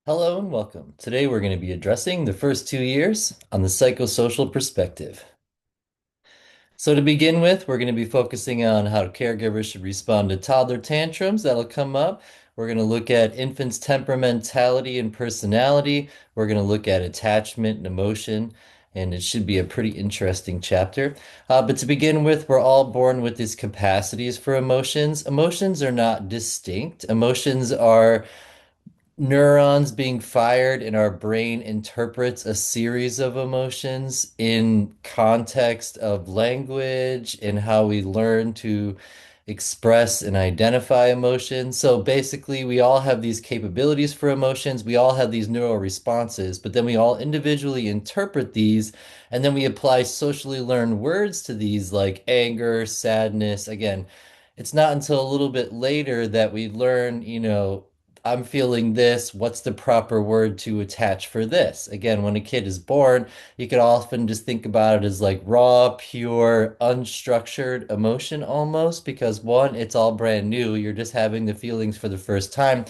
Hello and welcome. Today we're going to be addressing the first 2 years on the psychosocial perspective. So to begin with, we're going to be focusing on how caregivers should respond to toddler tantrums. That'll come up. We're going to look at infants' temperamentality and personality. We're going to look at attachment and emotion, and it should be a pretty interesting chapter. But to begin with, we're all born with these capacities for emotions. Emotions are not distinct. Emotions are neurons being fired and our brain interprets a series of emotions in context of language and how we learn to express and identify emotions. So basically, we all have these capabilities for emotions. We all have these neural responses, but then we all individually interpret these and then we apply socially learned words to these like anger, sadness. Again, it's not until a little bit later that we learn, I'm feeling this. What's the proper word to attach for this? Again, when a kid is born, you could often just think about it as like raw, pure, unstructured emotion almost, because one, it's all brand new. You're just having the feelings for the first time.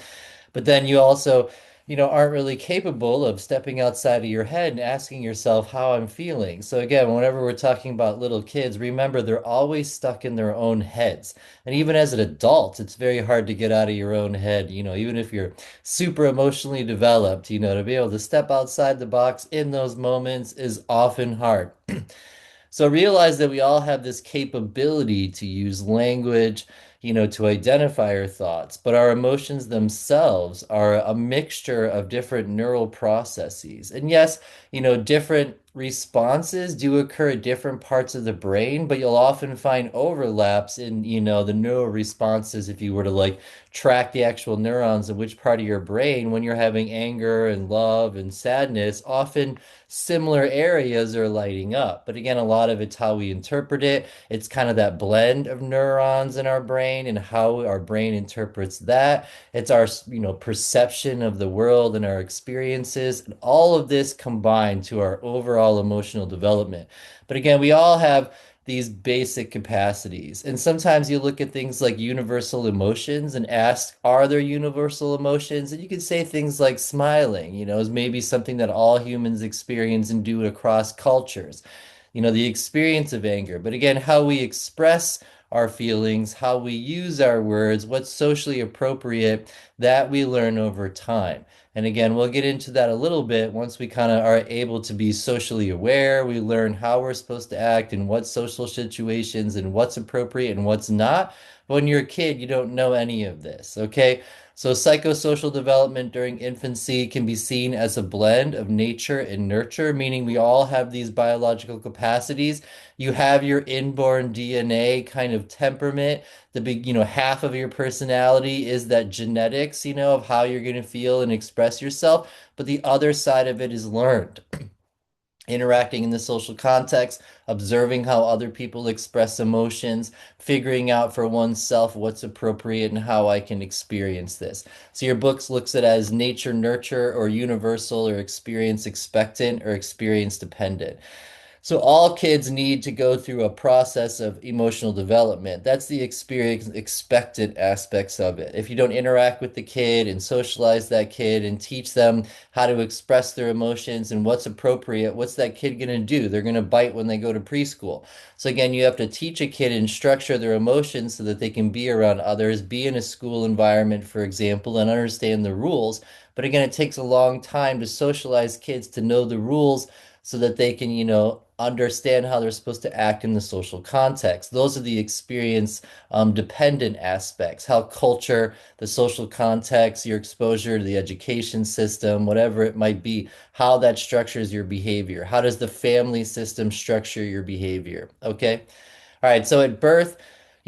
But then you also, aren't really capable of stepping outside of your head and asking yourself how I'm feeling. So again, whenever we're talking about little kids, remember they're always stuck in their own heads. And even as an adult, it's very hard to get out of your own head, even if you're super emotionally developed, to be able to step outside the box in those moments is often hard. So realize that we all have this capability to use language, to identify our thoughts, but our emotions themselves are a mixture of different neural processes. And yes, different responses do occur at different parts of the brain, but you'll often find overlaps in, the neural responses if you were to like track the actual neurons of which part of your brain when you're having anger and love and sadness, often similar areas are lighting up. But again, a lot of it's how we interpret it. It's kind of that blend of neurons in our brain and how our brain interprets that. It's our, perception of the world and our experiences, and all of this combined to our overall emotional development. But again, we all have these basic capacities. And sometimes you look at things like universal emotions and ask, are there universal emotions? And you could say things like smiling, is maybe something that all humans experience and do across cultures. The experience of anger. But again, how we express our feelings, how we use our words, what's socially appropriate, that we learn over time. And again, we'll get into that a little bit once we kind of are able to be socially aware. We learn how we're supposed to act in what social situations and what's appropriate and what's not. But when you're a kid, you don't know any of this, okay? So psychosocial development during infancy can be seen as a blend of nature and nurture, meaning we all have these biological capacities. You have your inborn DNA kind of temperament. The big, half of your personality is that genetics, of how you're going to feel and express yourself. But the other side of it is learned, interacting in the social context, observing how other people express emotions, figuring out for oneself what's appropriate and how I can experience this. So your books looks at it as nature nurture or universal or experience expectant or experience dependent. So all kids need to go through a process of emotional development. That's the experience expected aspects of it. If you don't interact with the kid and socialize that kid and teach them how to express their emotions and what's appropriate, what's that kid going to do? They're going to bite when they go to preschool. So again, you have to teach a kid and structure their emotions so that they can be around others, be in a school environment, for example, and understand the rules. But again, it takes a long time to socialize kids to know the rules so that they can, understand how they're supposed to act in the social context. Those are the experience dependent aspects, how culture, the social context, your exposure to the education system, whatever it might be, how that structures your behavior. How does the family system structure your behavior? Okay. All right, so at birth,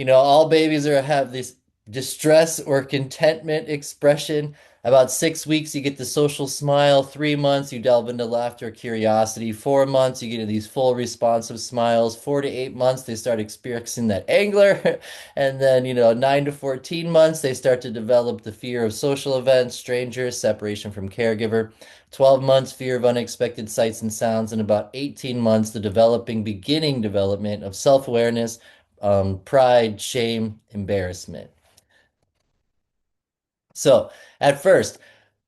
all babies are have this distress or contentment expression. About 6 weeks, you get the social smile. 3 months, you delve into laughter, curiosity. 4 months, you get these full responsive smiles. 4 to 8 months, they start experiencing that anger. And then, 9 to 14 months, they start to develop the fear of social events, strangers, separation from caregiver. 12 months, fear of unexpected sights and sounds. And about 18 months, the beginning development of self-awareness, pride, shame, embarrassment. So, at first,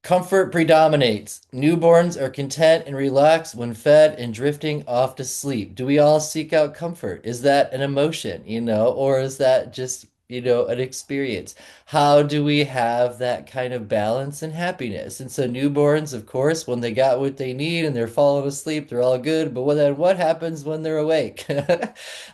Comfort predominates. Newborns are content and relaxed when fed and drifting off to sleep. Do we all seek out comfort? Is that an emotion, or is that just, an experience? How do we have that kind of balance and happiness? And so newborns, of course, when they got what they need and they're falling asleep, they're all good. But then what happens when they're awake?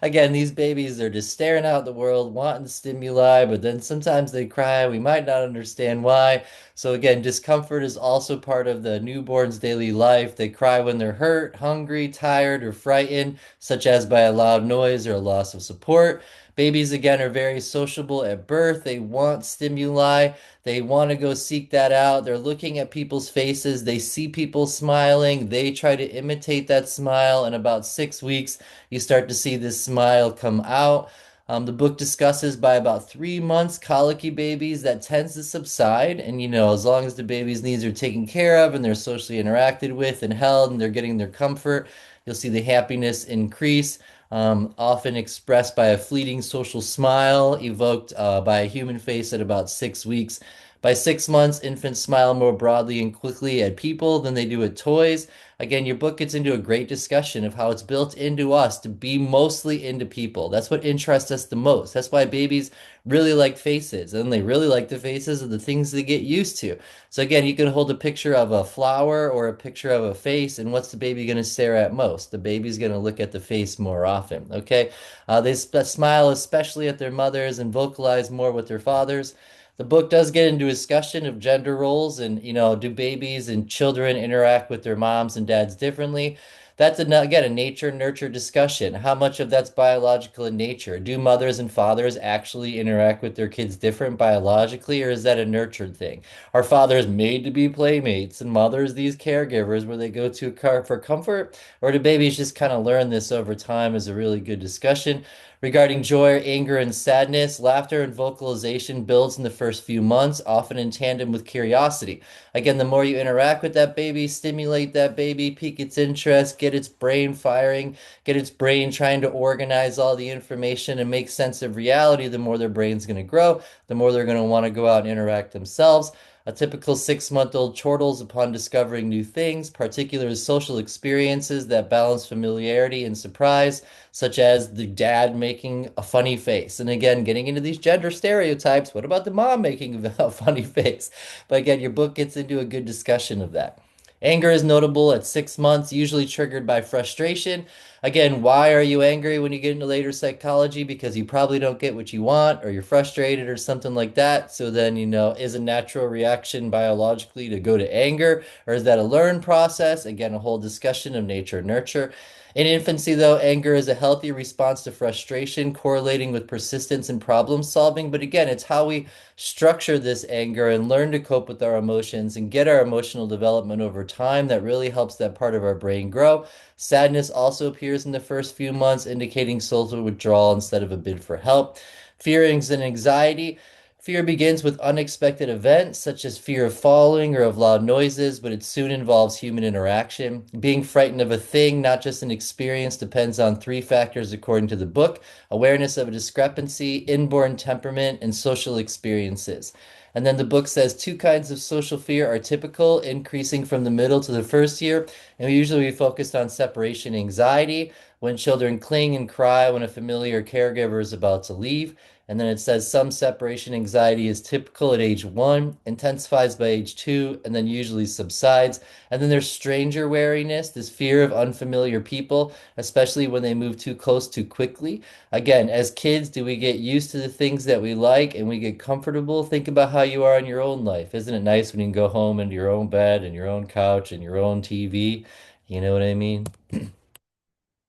Again, these babies, they're just staring out at the world, wanting stimuli, but then sometimes they cry. We might not understand why. So again, discomfort is also part of the newborn's daily life. They cry when they're hurt, hungry, tired, or frightened, such as by a loud noise or a loss of support. Babies, again, are very sociable at birth. They want stimuli. They want to go seek that out. They're looking at people's faces. They see people smiling. They try to imitate that smile. In about 6 weeks, you start to see this smile come out. The book discusses by about 3 months, colicky babies, that tends to subside. And, as long as the baby's needs are taken care of and they're socially interacted with and held and they're getting their comfort, you'll see the happiness increase, often expressed by a fleeting social smile evoked by a human face at about 6 weeks. By 6 months, infants smile more broadly and quickly at people than they do at toys. Again, your book gets into a great discussion of how it's built into us to be mostly into people. That's what interests us the most. That's why babies really like faces, and they really like the faces of the things they get used to. So again, you can hold a picture of a flower or a picture of a face, and what's the baby going to stare at most? The baby's going to look at the face more often. Okay, they smile especially at their mothers and vocalize more with their fathers. The book does get into a discussion of gender roles and, do babies and children interact with their moms and dads differently? That's again a nature nurture discussion. How much of that's biological in nature? Do mothers and fathers actually interact with their kids different biologically, or is that a nurtured thing? Are fathers made to be playmates and mothers these caregivers where they go to for comfort? Or do babies just kind of learn this over time? Is a really good discussion. Regarding joy, anger, and sadness, laughter and vocalization builds in the first few months, often in tandem with curiosity. Again, the more you interact with that baby, stimulate that baby, pique its interest, get its brain firing, get its brain trying to organize all the information and make sense of reality, the more their brain's going to grow, the more they're going to want to go out and interact themselves. A typical 6-month-old chortles upon discovering new things, particularly social experiences that balance familiarity and surprise, such as the dad making a funny face. And again, getting into these gender stereotypes, what about the mom making a funny face? But again, your book gets into a good discussion of that. Anger is notable at 6 months, usually triggered by frustration. Again, why are you angry when you get into later psychology? Because you probably don't get what you want, or you're frustrated, or something like that. So then, is a natural reaction biologically to go to anger, or is that a learned process? Again, a whole discussion of nature nurture. In infancy, though, anger is a healthy response to frustration, correlating with persistence and problem solving. But again, it's how we structure this anger and learn to cope with our emotions and get our emotional development over time that really helps that part of our brain grow. Sadness also appears in the first few months, indicating social withdrawal instead of a bid for help. Fearings and anxiety. Fear begins with unexpected events, such as fear of falling or of loud noises, but it soon involves human interaction. Being frightened of a thing, not just an experience, depends on three factors according to the book: awareness of a discrepancy, inborn temperament, and social experiences. And then the book says two kinds of social fear are typical, increasing from the middle to the first year. And we usually focused on separation anxiety, when children cling and cry when a familiar caregiver is about to leave. And then it says some separation anxiety is typical at age 1, intensifies by age 2, and then usually subsides. And then there's stranger wariness, this fear of unfamiliar people, especially when they move too close too quickly. Again, as kids, do we get used to the things that we like and we get comfortable? Think about how you are in your own life. Isn't it nice when you can go home into your own bed and your own couch and your own TV? You know what I mean?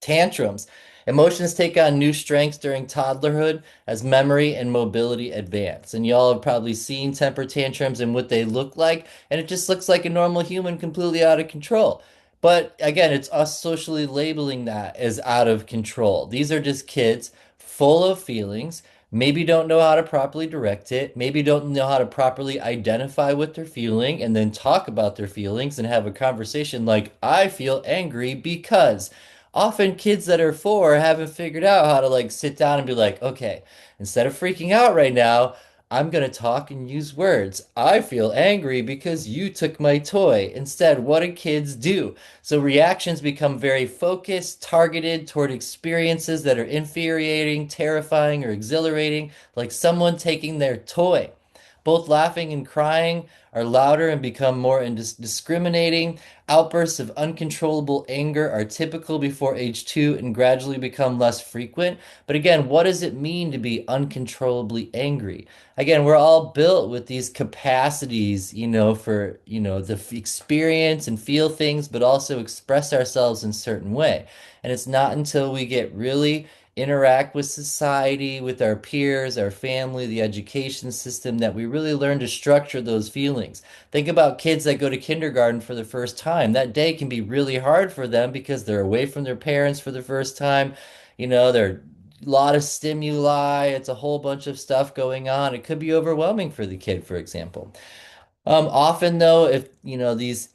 Tantrums. Emotions take on new strengths during toddlerhood as memory and mobility advance. And y'all have probably seen temper tantrums and what they look like, and it just looks like a normal human completely out of control. But again, it's us socially labeling that as out of control. These are just kids full of feelings, maybe don't know how to properly direct it, maybe don't know how to properly identify what they're feeling, and then talk about their feelings and have a conversation like, I feel angry because. Often kids that are 4 haven't figured out how to like sit down and be like, okay, instead of freaking out right now, I'm going to talk and use words. I feel angry because you took my toy. Instead, what do kids do? So reactions become very focused, targeted toward experiences that are infuriating, terrifying, or exhilarating, like someone taking their toy. Both laughing and crying are louder and become more discriminating. Outbursts of uncontrollable anger are typical before age 2 and gradually become less frequent. But again, what does it mean to be uncontrollably angry? Again, we're all built with these capacities, for, the experience and feel things, but also express ourselves in certain way. And it's not until we get really interact with society, with our peers, our family, the education system, that we really learn to structure those feelings. Think about kids that go to kindergarten for the first time. That day can be really hard for them because they're away from their parents for the first time. They're a lot of stimuli. It's a whole bunch of stuff going on. It could be overwhelming for the kid, for example. Often though, if these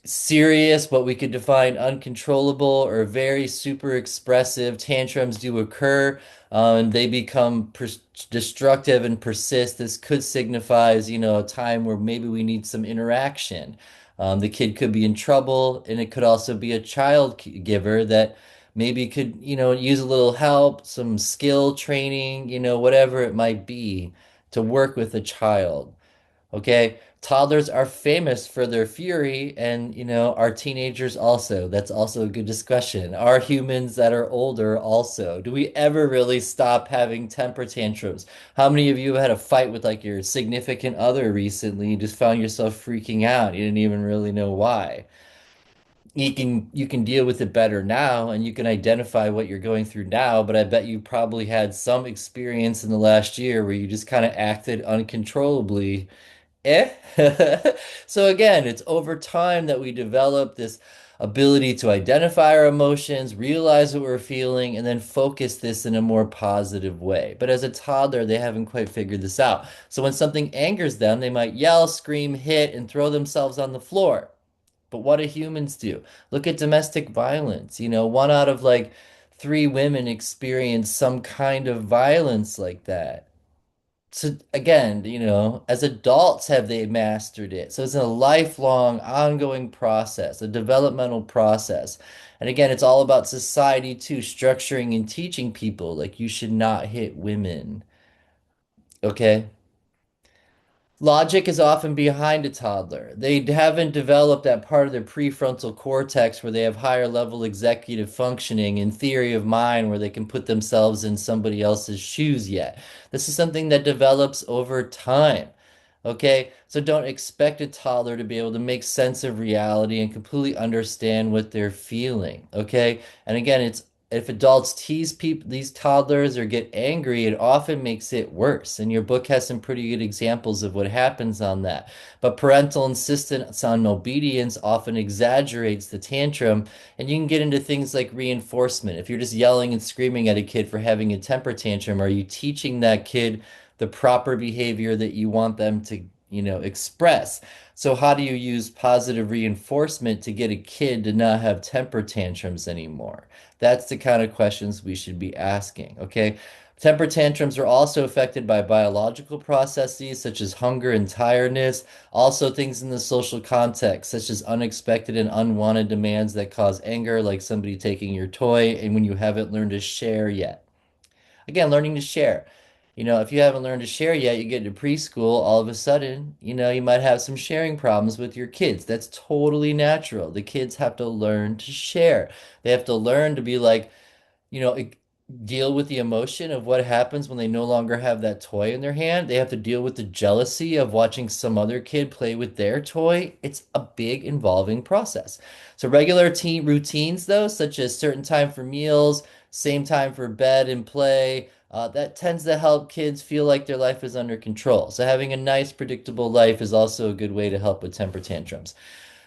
serious, what we could define uncontrollable or very super expressive tantrums do occur, and they become destructive and persist. This could signifies, a time where maybe we need some interaction. The kid could be in trouble, and it could also be a child giver that maybe could, use a little help, some skill training, whatever it might be to work with a child. Okay, toddlers are famous for their fury, and our teenagers also. That's also a good discussion. Are humans that are older also? Do we ever really stop having temper tantrums? How many of you have had a fight with like your significant other recently? You just found yourself freaking out. You didn't even really know why. You can deal with it better now, and you can identify what you're going through now, but I bet you probably had some experience in the last year where you just kind of acted uncontrollably. Eh? So again, it's over time that we develop this ability to identify our emotions, realize what we're feeling, and then focus this in a more positive way. But as a toddler, they haven't quite figured this out. So when something angers them, they might yell, scream, hit, and throw themselves on the floor. But what do humans do? Look at domestic violence. One out of like three women experience some kind of violence like that. So again, as adults, have they mastered it? So it's a lifelong, ongoing process, a developmental process. And again, it's all about society too, structuring and teaching people like you should not hit women. Okay? Logic is often behind a toddler. They haven't developed that part of their prefrontal cortex where they have higher level executive functioning and theory of mind where they can put themselves in somebody else's shoes yet. This is something that develops over time. Okay, so don't expect a toddler to be able to make sense of reality and completely understand what they're feeling. Okay, and again, it's if adults tease people, these toddlers, or get angry, it often makes it worse. And your book has some pretty good examples of what happens on that. But parental insistence on obedience often exaggerates the tantrum, and you can get into things like reinforcement. If you're just yelling and screaming at a kid for having a temper tantrum, are you teaching that kid the proper behavior that you want them to, express? So how do you use positive reinforcement to get a kid to not have temper tantrums anymore? That's the kind of questions we should be asking, okay? Temper tantrums are also affected by biological processes such as hunger and tiredness, also things in the social context, such as unexpected and unwanted demands that cause anger, like somebody taking your toy, and when you haven't learned to share yet. Again, learning to share. If you haven't learned to share yet, you get to preschool, all of a sudden, you might have some sharing problems with your kids. That's totally natural. The kids have to learn to share. They have to learn to be like, deal with the emotion of what happens when they no longer have that toy in their hand. They have to deal with the jealousy of watching some other kid play with their toy. It's a big involving process. So regular teen routines, though, such as certain time for meals, same time for bed and play, that tends to help kids feel like their life is under control. So having a nice, predictable life is also a good way to help with temper tantrums.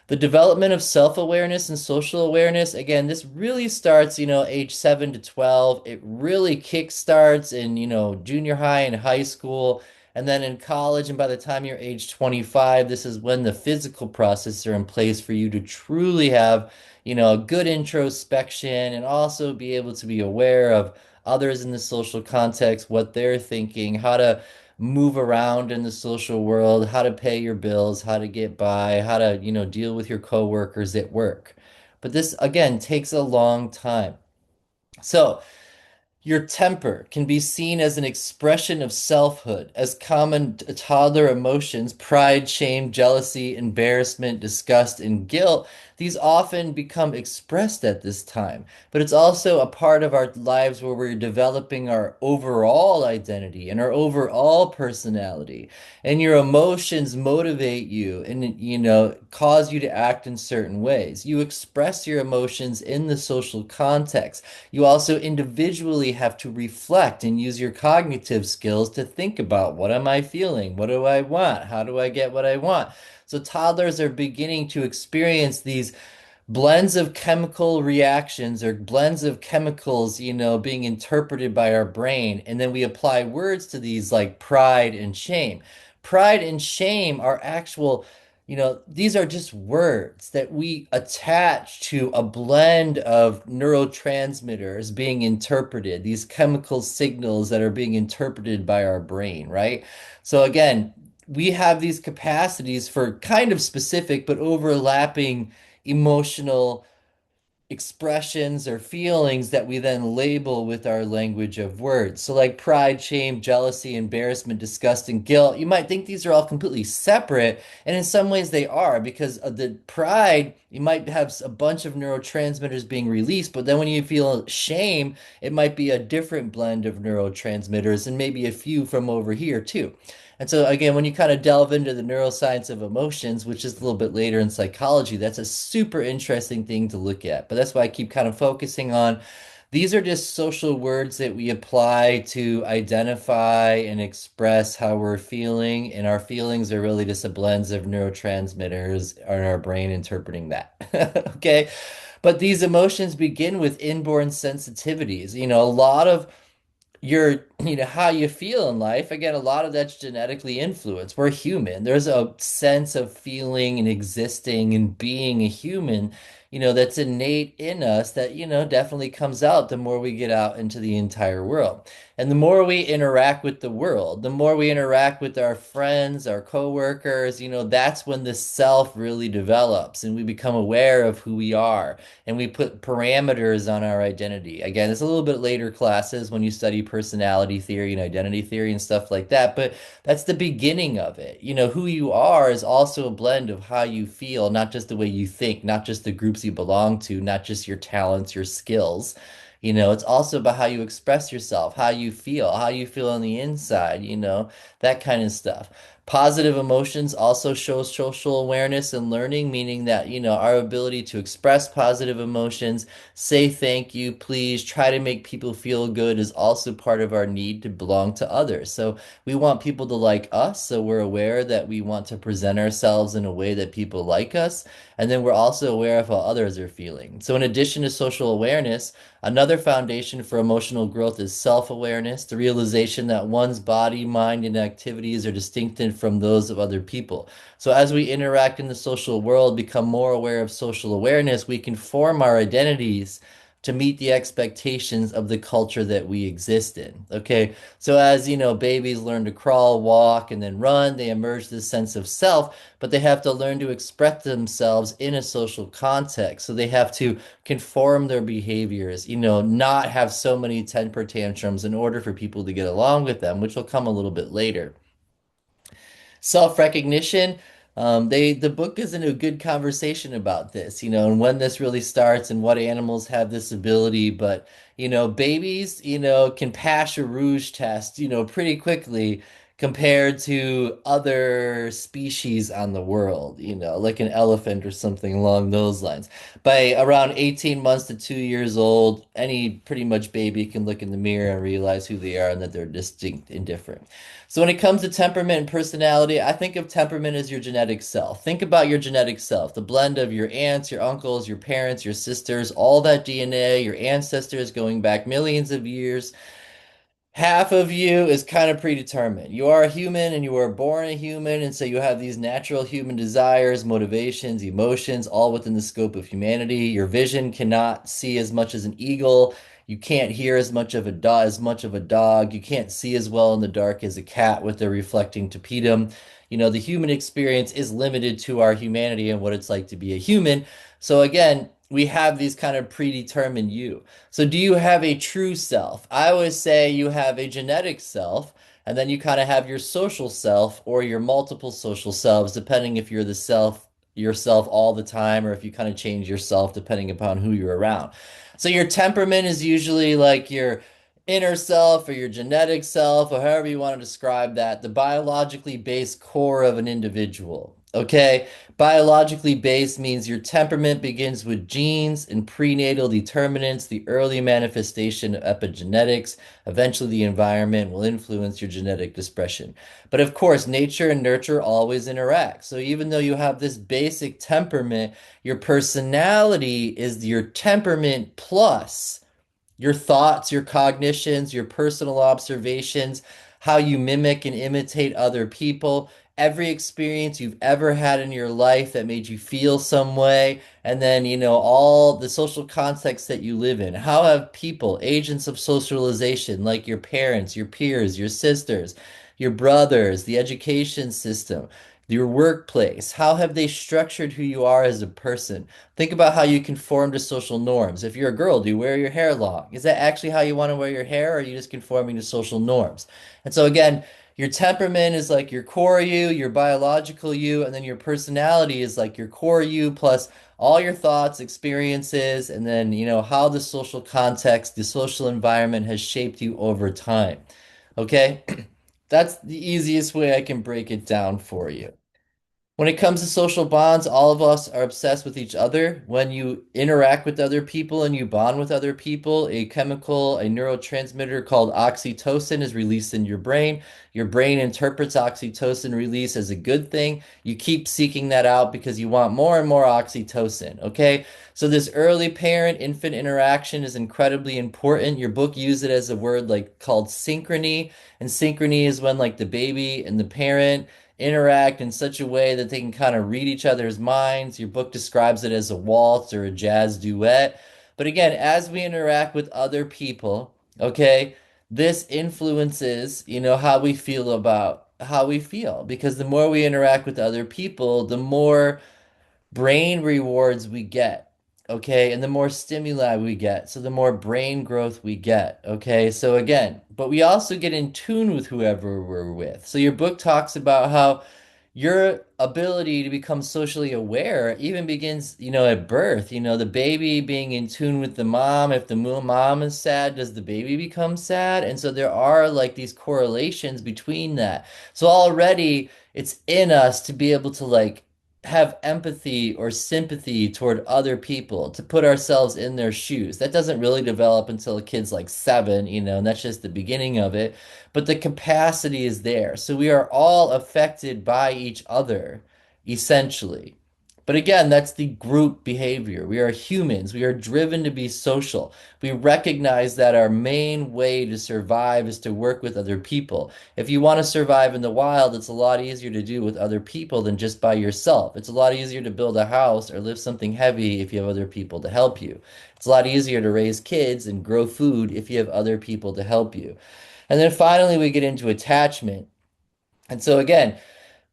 The development of self-awareness and social awareness, again, this really starts, age 7 to 12. It really kickstarts in, junior high and high school. And then in college, and by the time you're age 25, this is when the physical processes are in place for you to truly have, a good introspection and also be able to be aware of others in the social context, what they're thinking, how to move around in the social world, how to pay your bills, how to get by, how to, deal with your coworkers at work. But this, again, takes a long time. So, your temper can be seen as an expression of selfhood, as common toddler emotions, pride, shame, jealousy, embarrassment, disgust, and guilt. These often become expressed at this time, but it's also a part of our lives where we're developing our overall identity and our overall personality. And your emotions motivate you and, cause you to act in certain ways. You express your emotions in the social context. You also individually have to reflect and use your cognitive skills to think about what am I feeling? What do I want? How do I get what I want? So toddlers are beginning to experience these blends of chemical reactions or blends of chemicals, being interpreted by our brain. And then we apply words to these like pride and shame. Pride and shame are actual, these are just words that we attach to a blend of neurotransmitters being interpreted, these chemical signals that are being interpreted by our brain, right? So again, we have these capacities for kind of specific but overlapping emotional expressions or feelings that we then label with our language of words. So, like pride, shame, jealousy, embarrassment, disgust, and guilt, you might think these are all completely separate. And in some ways, they are because of the pride, you might have a bunch of neurotransmitters being released. But then when you feel shame, it might be a different blend of neurotransmitters and maybe a few from over here, too. And so, again, when you kind of delve into the neuroscience of emotions, which is a little bit later in psychology, that's a super interesting thing to look at. But that's why I keep kind of focusing on these are just social words that we apply to identify and express how we're feeling. And our feelings are really just a blend of neurotransmitters in our brain interpreting that. Okay. But these emotions begin with inborn sensitivities. A lot of how you feel in life, again, a lot of that's genetically influenced. We're human. There's a sense of feeling and existing and being a human, that's innate in us that, definitely comes out the more we get out into the entire world. And the more we interact with the world, the more we interact with our friends, our coworkers, that's when the self really develops and we become aware of who we are and we put parameters on our identity. Again, it's a little bit later classes when you study personality theory and identity theory and stuff like that, but that's the beginning of it. Who you are is also a blend of how you feel, not just the way you think, not just the groups you belong to, not just your talents, your skills. It's also about how you express yourself, how you feel on the inside, that kind of stuff. Positive emotions also show social awareness and learning, meaning that, our ability to express positive emotions, say thank you, please, try to make people feel good is also part of our need to belong to others. So we want people to like us, so we're aware that we want to present ourselves in a way that people like us. And then we're also aware of how others are feeling. So in addition to social awareness, another foundation for emotional growth is self-awareness, the realization that one's body, mind, and activities are distinctive from those of other people. So as we interact in the social world, become more aware of social awareness, we can form our identities to meet the expectations of the culture that we exist in. Okay, so as babies learn to crawl, walk, and then run, they emerge this sense of self, but they have to learn to express themselves in a social context. So they have to conform their behaviors, not have so many temper tantrums in order for people to get along with them, which will come a little bit later. Self-recognition, the book is in a good conversation about this, and when this really starts and what animals have this ability. But babies, can pass a rouge test, pretty quickly compared to other species on the world, like an elephant or something along those lines. By around 18 months to 2 years old, any pretty much baby can look in the mirror and realize who they are and that they're distinct and different. So when it comes to temperament and personality, I think of temperament as your genetic self. Think about your genetic self, the blend of your aunts, your uncles, your parents, your sisters, all that DNA, your ancestors going back millions of years. Half of you is kind of predetermined. You are a human and you were born a human, and so you have these natural human desires, motivations, emotions, all within the scope of humanity. Your vision cannot see as much as an eagle. You can't hear as much of a dog. You can't see as well in the dark as a cat with their reflecting tapetum. The human experience is limited to our humanity and what it's like to be a human. So again, we have these kind of predetermined you. So, do you have a true self? I always say you have a genetic self, and then you kind of have your social self or your multiple social selves, depending if you're the self yourself all the time or if you kind of change yourself depending upon who you're around. So, your temperament is usually like your inner self or your genetic self, or however you want to describe that, the biologically based core of an individual. Okay. Biologically based means your temperament begins with genes and prenatal determinants, the early manifestation of epigenetics. Eventually, the environment will influence your genetic expression. But of course, nature and nurture always interact. So even though you have this basic temperament, your personality is your temperament plus your thoughts, your cognitions, your personal observations, how you mimic and imitate other people, every experience you've ever had in your life that made you feel some way, and then, all the social context that you live in. How have people, agents of socialization, like your parents, your peers, your sisters, your brothers, the education system, your workplace, how have they structured who you are as a person? Think about how you conform to social norms. If you're a girl, do you wear your hair long? Is that actually how you want to wear your hair, or are you just conforming to social norms? And so, again, your temperament is like your core you, your biological you, and then your personality is like your core you plus all your thoughts, experiences, and then, how the social context, the social environment has shaped you over time. Okay? That's the easiest way I can break it down for you. When it comes to social bonds, all of us are obsessed with each other. When you interact with other people and you bond with other people, a neurotransmitter called oxytocin is released in your brain. Your brain interprets oxytocin release as a good thing. You keep seeking that out because you want more and more oxytocin. Okay. So this early parent-infant interaction is incredibly important. Your book used it as a word like called synchrony. And synchrony is when like the baby and the parent interact in such a way that they can kind of read each other's minds. Your book describes it as a waltz or a jazz duet. But again, as we interact with other people, okay, this influences, how we feel about how we feel. Because the more we interact with other people, the more brain rewards we get. Okay. And the more stimuli we get. So the more brain growth we get. Okay. So again, but we also get in tune with whoever we're with. So your book talks about how your ability to become socially aware even begins, at birth. The baby being in tune with the mom. If the mom is sad, does the baby become sad? And so there are like these correlations between that. So already it's in us to be able to like have empathy or sympathy toward other people, to put ourselves in their shoes. That doesn't really develop until a kid's like 7, and that's just the beginning of it. But the capacity is there. So we are all affected by each other, essentially. But again, that's the group behavior. We are humans. We are driven to be social. We recognize that our main way to survive is to work with other people. If you want to survive in the wild, it's a lot easier to do with other people than just by yourself. It's a lot easier to build a house or lift something heavy if you have other people to help you. It's a lot easier to raise kids and grow food if you have other people to help you. And then finally, we get into attachment. And so, again,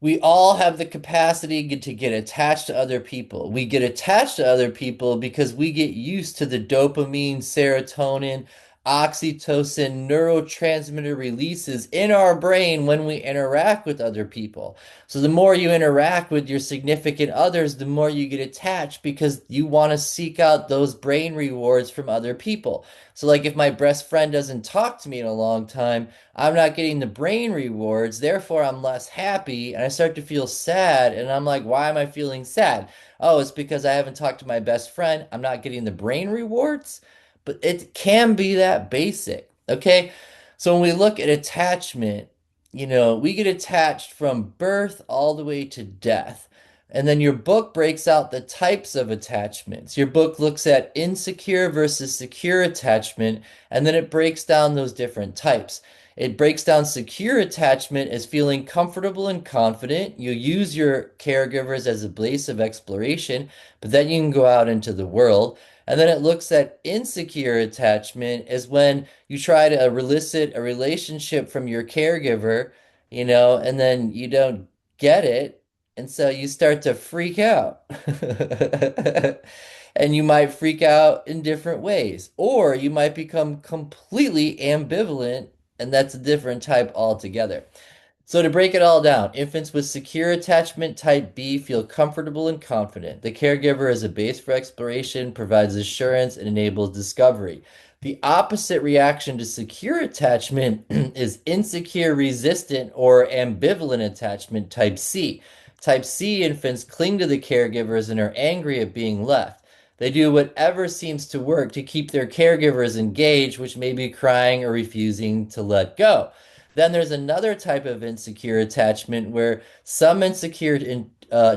we all have the capacity to get attached to other people. We get attached to other people because we get used to the dopamine, serotonin, oxytocin neurotransmitter releases in our brain when we interact with other people. So the more you interact with your significant others, the more you get attached because you want to seek out those brain rewards from other people. So like if my best friend doesn't talk to me in a long time, I'm not getting the brain rewards, therefore I'm less happy and I start to feel sad and I'm like, why am I feeling sad? Oh, it's because I haven't talked to my best friend. I'm not getting the brain rewards, but it can be that basic. Okay. So when we look at attachment, we get attached from birth all the way to death. And then your book breaks out the types of attachments. Your book looks at insecure versus secure attachment, and then it breaks down those different types. It breaks down secure attachment as feeling comfortable and confident. You use your caregivers as a base of exploration, but then you can go out into the world. And then it looks at insecure attachment as when you try to elicit a relationship from your caregiver, and then you don't get it. And so you start to freak out. And you might freak out in different ways, or you might become completely ambivalent, and that's a different type altogether. So to break it all down, infants with secure attachment type B feel comfortable and confident. The caregiver is a base for exploration, provides assurance, and enables discovery. The opposite reaction to secure attachment is insecure, resistant, or ambivalent attachment type C. Type C infants cling to the caregivers and are angry at being left. They do whatever seems to work to keep their caregivers engaged, which may be crying or refusing to let go. Then there's another type of insecure attachment where some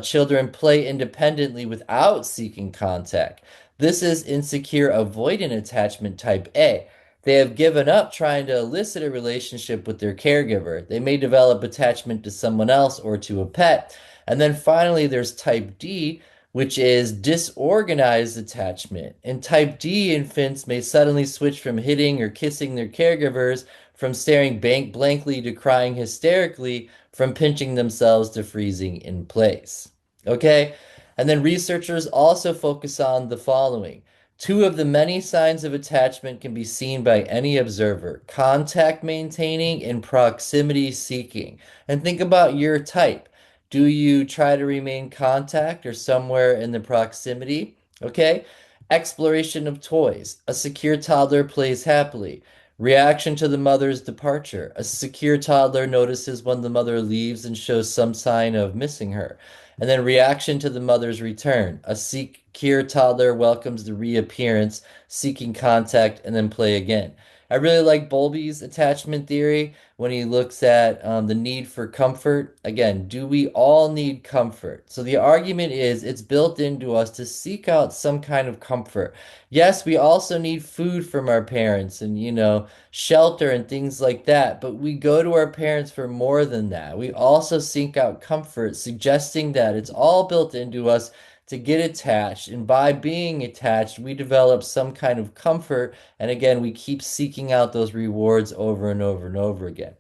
children play independently without seeking contact. This is insecure avoidant attachment type A. They have given up trying to elicit a relationship with their caregiver. They may develop attachment to someone else or to a pet. And then finally, there's type D, which is disorganized attachment. In type D, infants may suddenly switch from hitting or kissing their caregivers, from staring blankly to crying hysterically, from pinching themselves to freezing in place. Okay? And then researchers also focus on the following. Two of the many signs of attachment can be seen by any observer: contact maintaining and proximity seeking. And think about your type. Do you try to remain contact or somewhere in the proximity? Okay. Exploration of toys. A secure toddler plays happily. Reaction to the mother's departure. A secure toddler notices when the mother leaves and shows some sign of missing her. And then reaction to the mother's return. A secure toddler welcomes the reappearance, seeking contact, and then play again. I really like Bowlby's attachment theory when he looks at the need for comfort. Again, do we all need comfort? So the argument is it's built into us to seek out some kind of comfort. Yes, we also need food from our parents and, shelter and things like that, but we go to our parents for more than that. We also seek out comfort, suggesting that it's all built into us to get attached. And by being attached, we develop some kind of comfort. And again, we keep seeking out those rewards over and over and over again.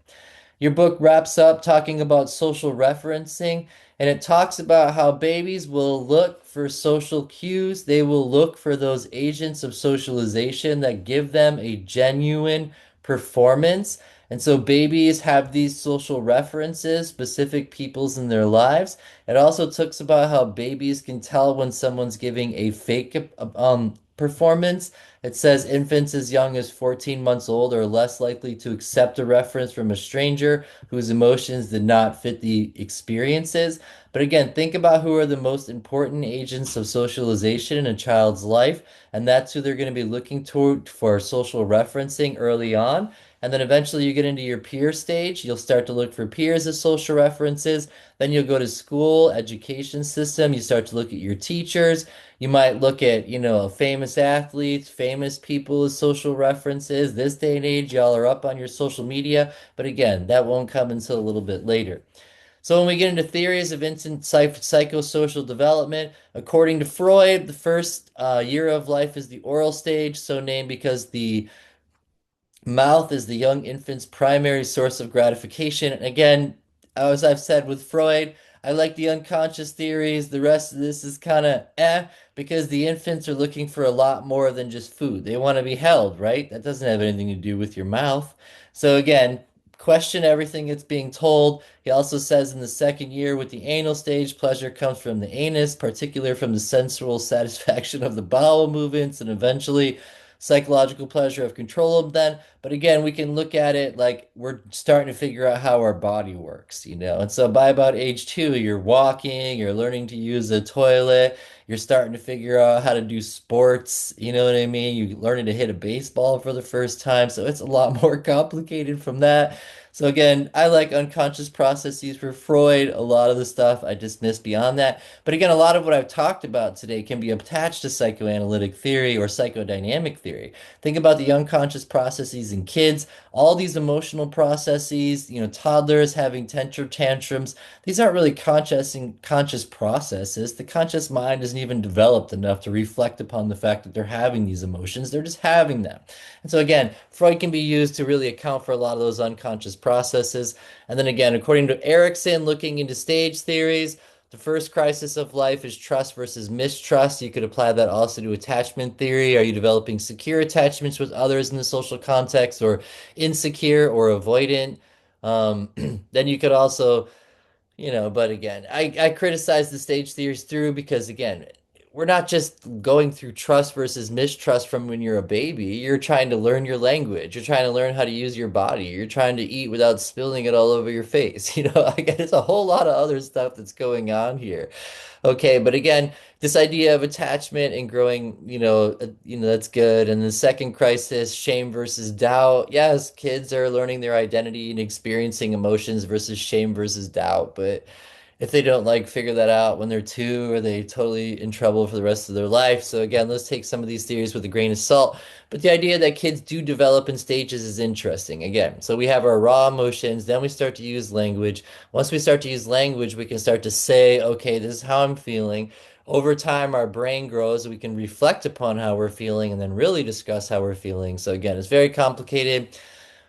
Your book wraps up talking about social referencing, and it talks about how babies will look for social cues. They will look for those agents of socialization that give them a genuine performance. And so babies have these social references, specific peoples in their lives. It also talks about how babies can tell when someone's giving a fake performance. It says infants as young as 14 months old are less likely to accept a reference from a stranger whose emotions did not fit the experiences. But again, think about who are the most important agents of socialization in a child's life, and that's who they're going to be looking toward for social referencing early on. And then eventually you get into your peer stage, you'll start to look for peers as social references. Then you'll go to school, education system, you start to look at your teachers. You might look at, famous athletes, famous people as social references. This day and age, y'all are up on your social media. But again, that won't come until a little bit later. So when we get into theories of infant psychosocial development, according to Freud, the first year of life is the oral stage, so named because the mouth is the young infant's primary source of gratification. And again, as I've said with Freud, I like the unconscious theories. The rest of this is kind of because the infants are looking for a lot more than just food. They want to be held, right? That doesn't have anything to do with your mouth. So again, question everything that's being told. He also says in the second year with the anal stage, pleasure comes from the anus, particularly from the sensual satisfaction of the bowel movements, and eventually psychological pleasure of control of them. But again, we can look at it like we're starting to figure out how our body works. And so by about age 2, you're walking, you're learning to use a toilet, you're starting to figure out how to do sports, you know what I mean? You're learning to hit a baseball for the first time. So it's a lot more complicated from that. So again, I like unconscious processes for Freud. A lot of the stuff I dismiss beyond that. But again, a lot of what I've talked about today can be attached to psychoanalytic theory or psychodynamic theory. Think about the unconscious processes in kids, all these emotional processes, toddlers having tantrums. These aren't really conscious and conscious processes. The conscious mind isn't even developed enough to reflect upon the fact that they're having these emotions. They're just having them. And so again, Freud can be used to really account for a lot of those unconscious processes. And then again, according to Erickson, looking into stage theories, the first crisis of life is trust versus mistrust. You could apply that also to attachment theory. Are you developing secure attachments with others in the social context or insecure or avoidant? Um, then you could also but again, I criticize the stage theories through because again, we're not just going through trust versus mistrust from when you're a baby. You're trying to learn your language. You're trying to learn how to use your body. You're trying to eat without spilling it all over your face. Like there's a whole lot of other stuff that's going on here. Okay, but again, this idea of attachment and growing, that's good. And the second crisis, shame versus doubt. Yes, kids are learning their identity and experiencing emotions versus shame versus doubt. But if they don't like figure that out when they're two, are they totally in trouble for the rest of their life? So again, let's take some of these theories with a grain of salt. But the idea that kids do develop in stages is interesting. Again, so we have our raw emotions, then we start to use language. Once we start to use language, we can start to say, okay, this is how I'm feeling. Over time, our brain grows, we can reflect upon how we're feeling and then really discuss how we're feeling. So again, it's very complicated.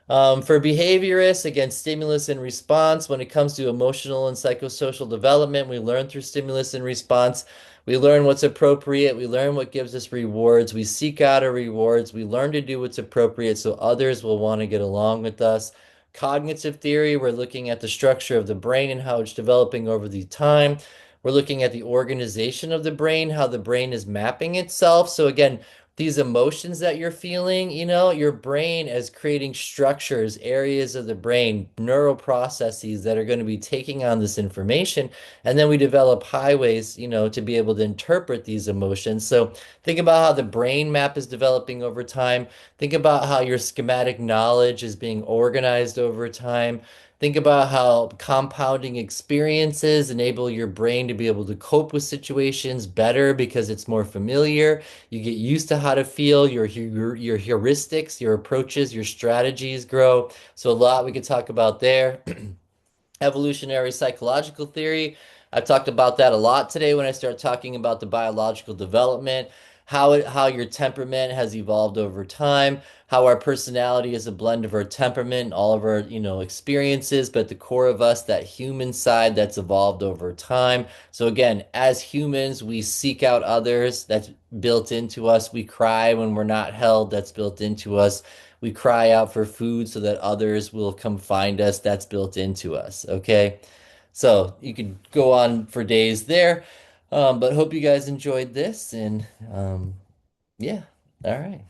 For behaviorists, again, stimulus and response. When it comes to emotional and psychosocial development, we learn through stimulus and response. We learn what's appropriate. We learn what gives us rewards. We seek out our rewards. We learn to do what's appropriate so others will want to get along with us. Cognitive theory, we're looking at the structure of the brain and how it's developing over the time. We're looking at the organization of the brain, how the brain is mapping itself. So again, these emotions that you're feeling, your brain is creating structures, areas of the brain, neural processes that are going to be taking on this information. And then we develop highways, to be able to interpret these emotions. So think about how the brain map is developing over time. Think about how your schematic knowledge is being organized over time. Think about how compounding experiences enable your brain to be able to cope with situations better because it's more familiar. You get used to how to feel, your heuristics, your approaches, your strategies grow. So a lot we could talk about there. Evolutionary psychological theory. I've talked about that a lot today when I start talking about the biological development, how your temperament has evolved over time, how our personality is a blend of our temperament, all of our, experiences, but the core of us, that human side that's evolved over time. So again, as humans, we seek out others. That's built into us. We cry when we're not held. That's built into us. We cry out for food so that others will come find us. That's built into us. Okay. So you could go on for days there. But hope you guys enjoyed this. And yeah. All right.